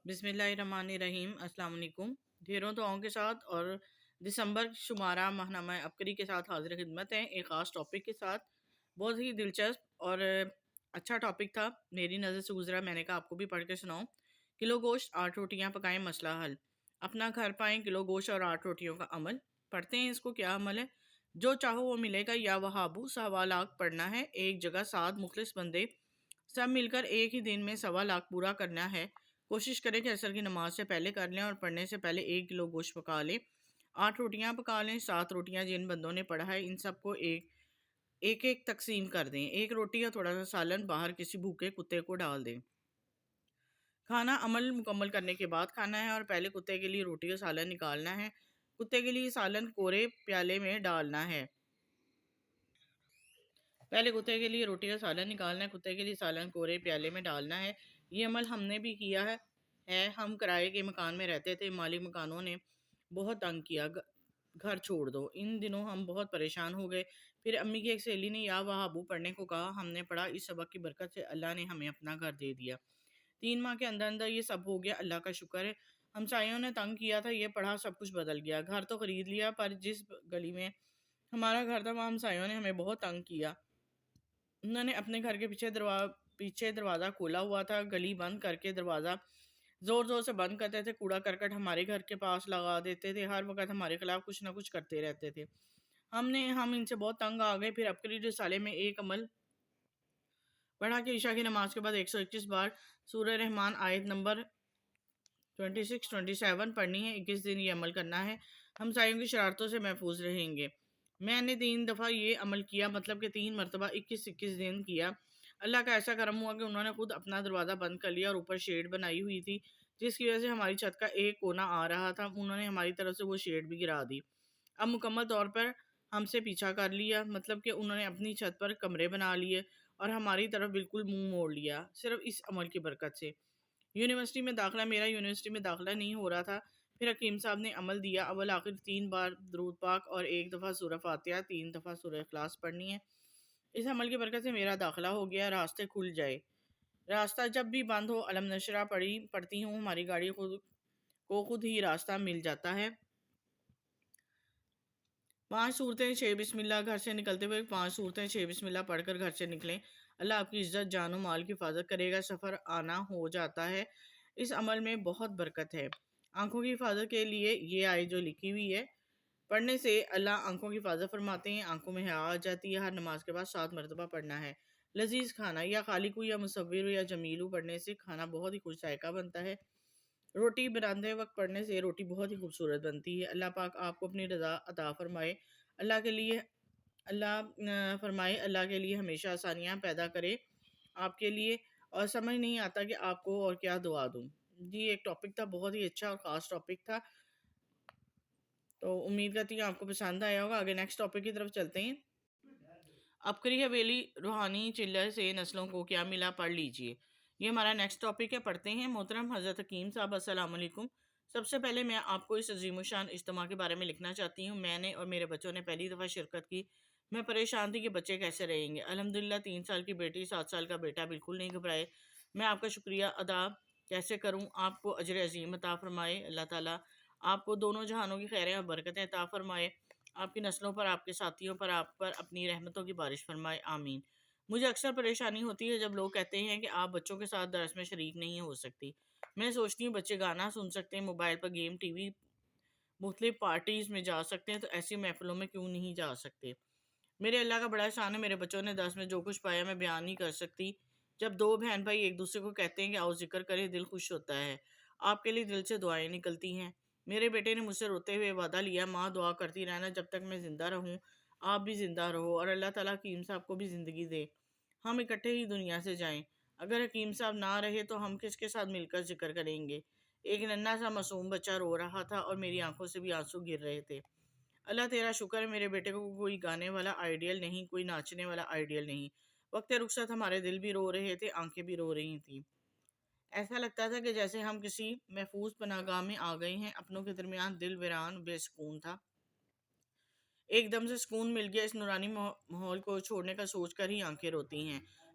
بسم اللہ الرحمن الرحیم۔ السلام علیکم۔ ڈھیروں دعاؤں کے ساتھ اور دسمبر شمارہ ماہنامہ عبقری کے ساتھ حاضر خدمت ہیں ایک خاص ٹاپک کے ساتھ۔ بہت ہی دلچسپ اور اچھا ٹاپک تھا، میری نظر سے گزرا، میں نے کہا آپ کو بھی پڑھ کے سناؤں۔ کلو گوشت 8 روٹیاں پکائیں مسئلہ حل، اپنا گھر پائیں کلو گوشت اور 8 روٹیوں کا عمل۔ پڑھتے ہیں اس کو، کیا عمل ہے؟ جو چاہو وہ ملے گا یا وہابو سوا لاکھ پڑھنا ہے، ایک جگہ 7 مخلص بندے سب مل کر ایک ہی دن میں 1.25 پورا کرنا ہے۔ کوشش کریں کہ عصر کی نماز سے پہلے کر لیں اور پڑھنے سے پہلے 1 کلو گوشت پکا لیں۔ 8 روٹیاں پکا لیں۔ 7 روٹیاں جن بندوں نے پڑھا ہے ان سب کو ایک ایک تقسیم کر دیں۔ 1 روٹی اور تھوڑا سا سالن باہر کسی بھوکے کتے کو ڈال دیں۔ کھانا عمل مکمل کرنے کے بعد کھانا ہے اور پہلے کتے کے لیے روٹی اور سالن نکالنا ہے۔ کتے کے لیے سالن کورے پیالے میں ڈالنا ہے۔ پہلے کتے کے لیے روٹی اور سالن نکالنا ہے، کتے کے لیے سالن کورے پیالے میں ڈالنا ہے۔ یہ عمل ہم نے بھی کیا ہے۔ ہم کرائے کے مکان میں رہتے تھے، مالک مکانوں نے بہت تنگ کیا، گھر چھوڑ دو۔ ان دنوں ہم بہت پریشان ہو گئے۔ پھر امی کی ایک سہیلی نے یا وہابو پڑھنے کو کہا، ہم نے پڑھا، اس سبق کی برکت سے اللہ نے ہمیں اپنا گھر دے دیا۔ 3 ماہ کے اندر اندر یہ سب ہو گیا، اللہ کا شکر ہے۔ ہمسایوں نے تنگ کیا تھا، یہ پڑھا، سب کچھ بدل گیا۔ گھر تو خرید لیا، پر جس گلی میں ہمارا گھر تھا وہاں ہمسایوں نے ہمیں بہت تنگ کیا۔ انہوں نے اپنے گھر کے پیچھے دروازہ کھولا ہوا تھا، گلی بند کر کے دروازہ زور زور سے بند کرتے تھے، کوڑا کرکٹ ہمارے گھر کے پاس لگا دیتے تھے، ہر وقت ہمارے خلاف کچھ نہ کچھ کرتے رہتے تھے۔ ہم ان سے بہت تنگ آ گئے۔ پھر عبقری رسالے میں ایک عمل پڑھا کہ عشاء کی نماز کے بعد 121 بار سورہ رحمان آیت نمبر 26-27 پڑھنی ہے۔ 21 دن یہ عمل کرنا ہے، ہمسایوں کی شرارتوں سے محفوظ رہیں گے۔ میں نے 3 دفعہ یہ عمل کیا، مطلب کہ 3 مرتبہ 21 دن کیا۔ اللہ کا ایسا کرم ہوا کہ انہوں نے خود اپنا دروازہ بند کر لیا اور اوپر شیڈ بنائی ہوئی تھی، جس کی وجہ سے ہماری چھت کا ایک کونا آ رہا تھا۔ انہوں نے ہماری طرف سے وہ شیڈ بھی گرا دی۔ اب مکمل طور پر ہم سے پیچھا کر لیا، مطلب کہ انہوں نے اپنی چھت پر کمرے بنا لیے اور ہماری طرف بالکل منہ موڑ لیا، صرف اس عمل کی برکت سے۔ یونیورسٹی میں داخلہ، میرا یونیورسٹی میں داخلہ نہیں ہو رہا تھا۔ پھر حکیم صاحب نے عمل دیا، اول آخر 3 بار درود پاک اور 1 دفعہ سورہ فاتحہ، 3 دفعہ سورہ اخلاص پڑھنی ہے۔ اس عمل کی برکت سے میرا داخلہ ہو گیا، راستے کھل جائے۔ راستہ جب بھی بند ہو علم نشرہ پڑھتی ہوں، ہماری گاڑی خود ہی راستہ مل جاتا ہے۔ 5 صورتیں 6 بسم اللہ، گھر سے نکلتے ہوئے 5 صورتیں 6 بسم اللہ پڑھ کر گھر سے نکلیں، اللہ آپ کی عزت جان و مال کی حفاظت کرے گا، سفر آنا ہو جاتا ہے۔ اس عمل میں بہت برکت ہے۔ آنکھوں کی حفاظت کے لیے یہ آیت جو لکھی ہوئی ہے، پڑھنے سے اللہ آنکھوں کی حفاظت فرماتے ہیں، آنکھوں میں حیا آ جاتی ہے۔ ہر نماز کے بعد 7 مرتبہ پڑھنا ہے۔ لذیذ کھانا، یا خالق یا مصور یا جمیل پڑھنے سے کھانا بہت ہی خوش ذائقہ بنتا ہے۔ روٹی بناتے وقت پڑھنے سے روٹی بہت ہی خوبصورت بنتی ہے۔ اللہ پاک آپ کو اپنی رضا عطا فرمائے، اللہ کے لیے ہمیشہ آسانیاں پیدا کرے آپ کے لیے، اور سمجھ نہیں آتا کہ آپ کو اور کیا دعا دوں۔ جی ایک ٹاپک تھا، بہت ہی اچھا اور خاص ٹاپک تھا، تو امید کرتی ہوں آپ کو پسند آیا ہوگا۔ آگے نیکسٹ ٹاپک کی طرف چلتے ہیں۔ عبقری حویلی روحانی چلر سے نسلوں کو کیا ملا، پڑھ لیجئے۔ یہ ہمارا نیکسٹ ٹاپک ہے، پڑھتے ہیں۔ محترم حضرت حکیم صاحب، السلام علیکم۔ سب سے پہلے میں آپ کو اس عظیم الشان اجتماع کے بارے میں لکھنا چاہتی ہوں۔ میں نے اور میرے بچوں نے پہلی دفعہ شرکت کی۔ میں پریشان تھی کہ بچے کیسے رہیں گے۔ الحمدللہ 3 سال کی بیٹی، 7 سال کا بیٹا بالکل نہیں گھبرائے۔ میں آپ کا شکریہ ادا کیسے کروں؟ آپ کو اجر عظیم عطا فرمائے اللہ تعالیٰ، آپ کو دونوں جہانوں کی خیریں اور برکتیں عطا فرمائے، آپ کی نسلوں پر، آپ کے ساتھیوں پر، آپ پر اپنی رحمتوں کی بارش فرمائے، آمین۔ مجھے اکثر پریشانی ہوتی ہے جب لوگ کہتے ہیں کہ آپ بچوں کے ساتھ درس میں شریک نہیں ہو سکتی۔ میں سوچتی ہوں بچے گانا سن سکتے ہیں، موبائل پر گیم، ٹی وی، مختلف پارٹیز میں جا سکتے ہیں، تو ایسی محفلوں میں کیوں نہیں جا سکتے؟ میرے اللہ کا بڑا احسان ہے، میرے بچوں نے درس میں جو کچھ پایا میں بیان نہیں کر سکتی۔ جب 2 بہن بھائی ایک دوسرے کو کہتے ہیں کہ آؤ ذکر کریں، دل خوش ہوتا ہے۔ آپ کے لیے دل سے دعائیں نکلتی ہیں۔ میرے بیٹے نے مجھ سے روتے ہوئے وعدہ لیا، ماں دعا کرتی رہنا جب تک میں زندہ رہوں، آپ بھی زندہ رہو، اور اللہ تعالیٰ حکیم صاحب کو بھی زندگی دے، ہم اکٹھے ہی دنیا سے جائیں۔ اگر حکیم صاحب نہ رہے تو ہم کس کے ساتھ مل کر ذکر کریں گے؟ ایک ننھا سا معصوم بچہ رو رہا تھا اور میری آنکھوں سے بھی آنسو گر رہے تھے۔ اللہ تیرا شکر ہے، میرے بیٹے کو کوئی گانے والا آئیڈیل نہیں، کوئی ناچنے والا آئیڈیل نہیں۔ وقت رخصت ہمارے دل بھی رو رہے تھے، آنکھیں بھی رو رہی تھیں۔ ایسا لگتا تھا کہ جیسے ہم کسی محفوظ پناہ گاہ میں آ گئے ہیں۔ اپنوں کے درمیان دل ویران بے سکون تھا، ایک دم سے سکون مل گیا۔ اس نورانی ماحول کو چھوڑنے کا سوچ کر ہی آنکھیں روتی ہیں۔